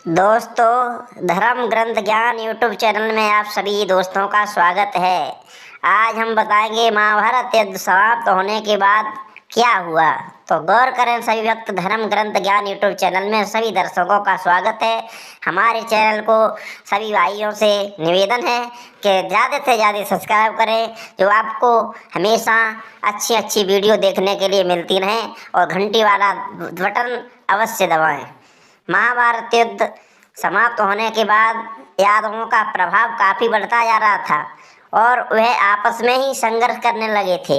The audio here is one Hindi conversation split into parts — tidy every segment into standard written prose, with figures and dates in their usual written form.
दोस्तों, धर्म ग्रंथ ज्ञान यूट्यूब चैनल में आप सभी दोस्तों का स्वागत है। आज हम बताएंगे महाभारत युद्ध समाप्त होने के बाद क्या हुआ। तो गौर करें सभी भक्त, धर्म ग्रंथ ज्ञान यूट्यूब चैनल में सभी दर्शकों का स्वागत है। हमारे चैनल को सभी भाइयों से निवेदन है कि ज़्यादा से ज़्यादा सब्सक्राइब करें, जो आपको हमेशा अच्छी अच्छी वीडियो देखने के लिए मिलती रहें, और घंटी वाला बटन अवश्य दबाएं। महाभारत युद्ध समाप्त होने के बाद यादवों का प्रभाव काफ़ी बढ़ता जा रहा था और वह आपस में ही संघर्ष करने लगे थे।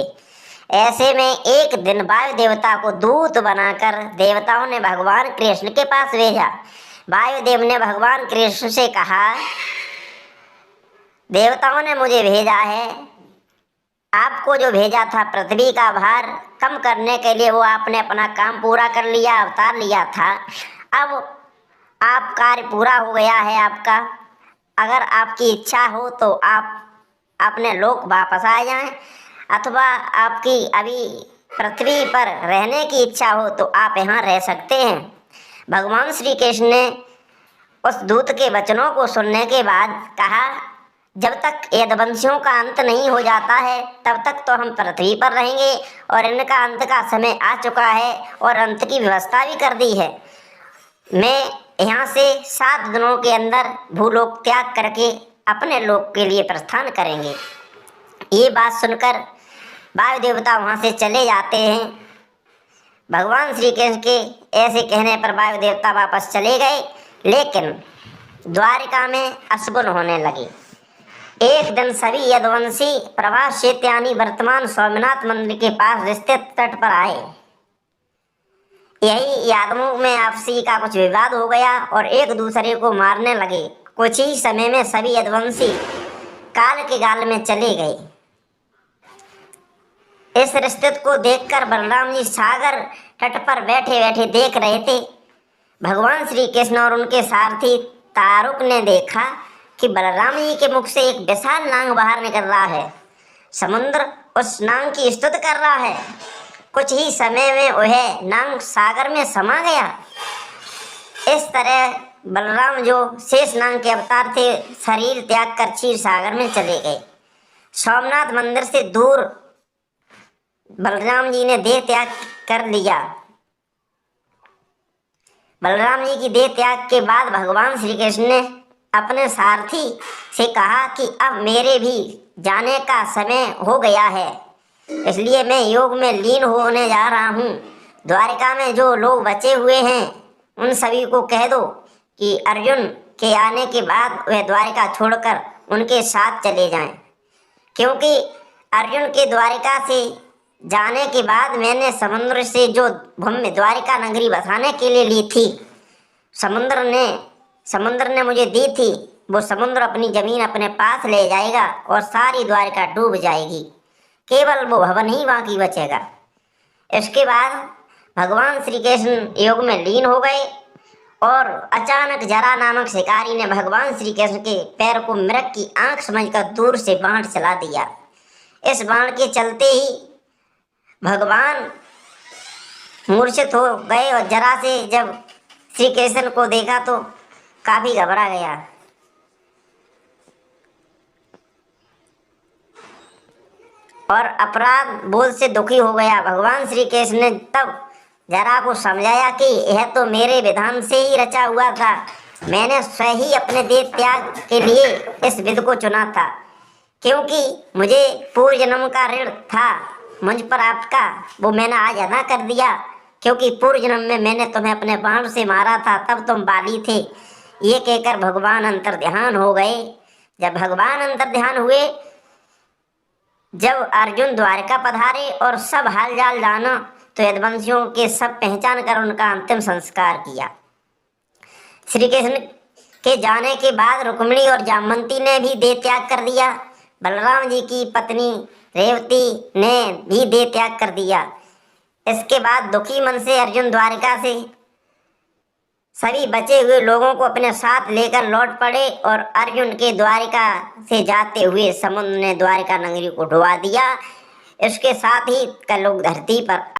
ऐसे में एक दिन वायु देवता को दूत बनाकर देवताओं ने भगवान कृष्ण के पास भेजा। वायुदेव ने भगवान कृष्ण से कहा, देवताओं ने मुझे भेजा है, आपको जो भेजा था पृथ्वी का भार कम करने के लिए, वो आपने अपना काम पूरा कर लिया, अवतार लिया था। अब आप कार्य पूरा हो गया है आपका। अगर आपकी इच्छा हो तो आप अपने लोक वापस आ जाएं, अथवा आपकी अभी पृथ्वी पर रहने की इच्छा हो तो आप यहाँ रह सकते हैं। भगवान श्री कृष्ण ने उस दूत के वचनों को सुनने के बाद कहा, जब तक यदुवंशियों का अंत नहीं हो जाता है तब तक तो हम पृथ्वी पर रहेंगे, और इनका अंत का समय आ चुका है और अंत की व्यवस्था भी कर दी है। मैं यहाँ से 7 दिनों के अंदर भूलोक त्याग करके अपने लोक के लिए प्रस्थान करेंगे। ये बात सुनकर वायु देवता वहाँ से चले जाते हैं। भगवान श्री कृष्ण के ऐसे कहने पर वायु देवता वापस चले गए, लेकिन द्वारिका में अशुभ होने लगे। एक दिन सभी यदुवंशी प्रभास क्षेत्र यानी वर्तमान सोमनाथ मंदिर के पास स्थित तट पर आए। यही यादवों में आपसी का कुछ विवाद हो गया और एक दूसरे को मारने लगे। कुछ ही समय में सभी यदुवंशी काल के गाल में चले गए। इस स्थिति को देखकर बलराम जी सागर तट पर बैठे बैठे देख रहे थे। भगवान श्री कृष्ण और उनके सारथी तारुक ने देखा कि बलराम जी के मुख से एक विशाल नाग बाहर निकल रहा है। समुद्र उस नाग की स्तुति कर रहा है। कुछ ही समय में वह नाग सागर में समा गया। इस तरह बलराम जो शेष नाग के अवतार थे, शरीर त्याग कर क्षीर सागर में चले गए। सोमनाथ मंदिर से दूर बलराम जी ने देह त्याग कर लिया। बलराम जी की देह त्याग के बाद भगवान श्री कृष्ण ने अपने सारथी से कहा कि अब मेरे भी जाने का समय हो गया है, इसलिए मैं योग में लीन होने जा रहा हूँ। द्वारिका में जो लोग बचे हुए हैं उन सभी को कह दो कि अर्जुन के आने के बाद वह द्वारिका छोड़कर उनके साथ चले जाएं, क्योंकि अर्जुन के द्वारिका से जाने के बाद मैंने समुद्र से जो भूमि द्वारिका नगरी बसाने के लिए ली थी, समुद्र ने मुझे दी थी, वो समुद्र अपनी जमीन अपने पास ले जाएगा और सारी द्वारिका डूब जाएगी। केवल वो भवन ही बाकी बचेगा। इसके बाद भगवान श्री कृष्ण योग में लीन हो गए और अचानक जरा नामक शिकारी ने भगवान श्री कृष्ण के पैर को मृग की आंख समझकर दूर से बाण चला दिया। इस बाण के चलते ही भगवान मूर्छित हो गए और जरा से जब श्री कृष्ण को देखा तो काफी घबरा गया और अपराध बोध से दुखी हो गया। भगवान श्री कृष्ण ने तब जरा को समझाया कि यह तो मेरे विधान से ही रचा हुआ था, मैंने स्वयं ही अपने देह त्याग के लिए इस विधि को चुना था, क्योंकि मुझे पूर्व जन्म का ऋण था मुझ पर आपका, वो मैंने आज अदा कर दिया। क्योंकि पूर्व जन्म में मैंने तुम्हें अपने बाण से मारा था, तब तुम बाली थे। ये कहकर भगवान अंतर्ध्यान हो गए। जब भगवान अंतर्ध्यान हुए, जब अर्जुन द्वारिका पधारे और सब हाल जाल जाना, तो यदुवंशियों के सब पहचान कर उनका अंतिम संस्कार किया। श्री कृष्ण के जाने के बाद रुक्मिणी और जामवंती ने भी देह त्याग कर दिया। बलराम जी की पत्नी रेवती ने भी देह त्याग कर दिया। इसके बाद दुखी मन से अर्जुन द्वारिका से सभी बचे हुए लोगों को अपने साथ लेकर लौट पड़े और अर्जुन के द्वारिका से जाते हुए समुद्र ने द्वारिका नगरी को डुबा दिया। इसके साथ ही कल लोग धरती पर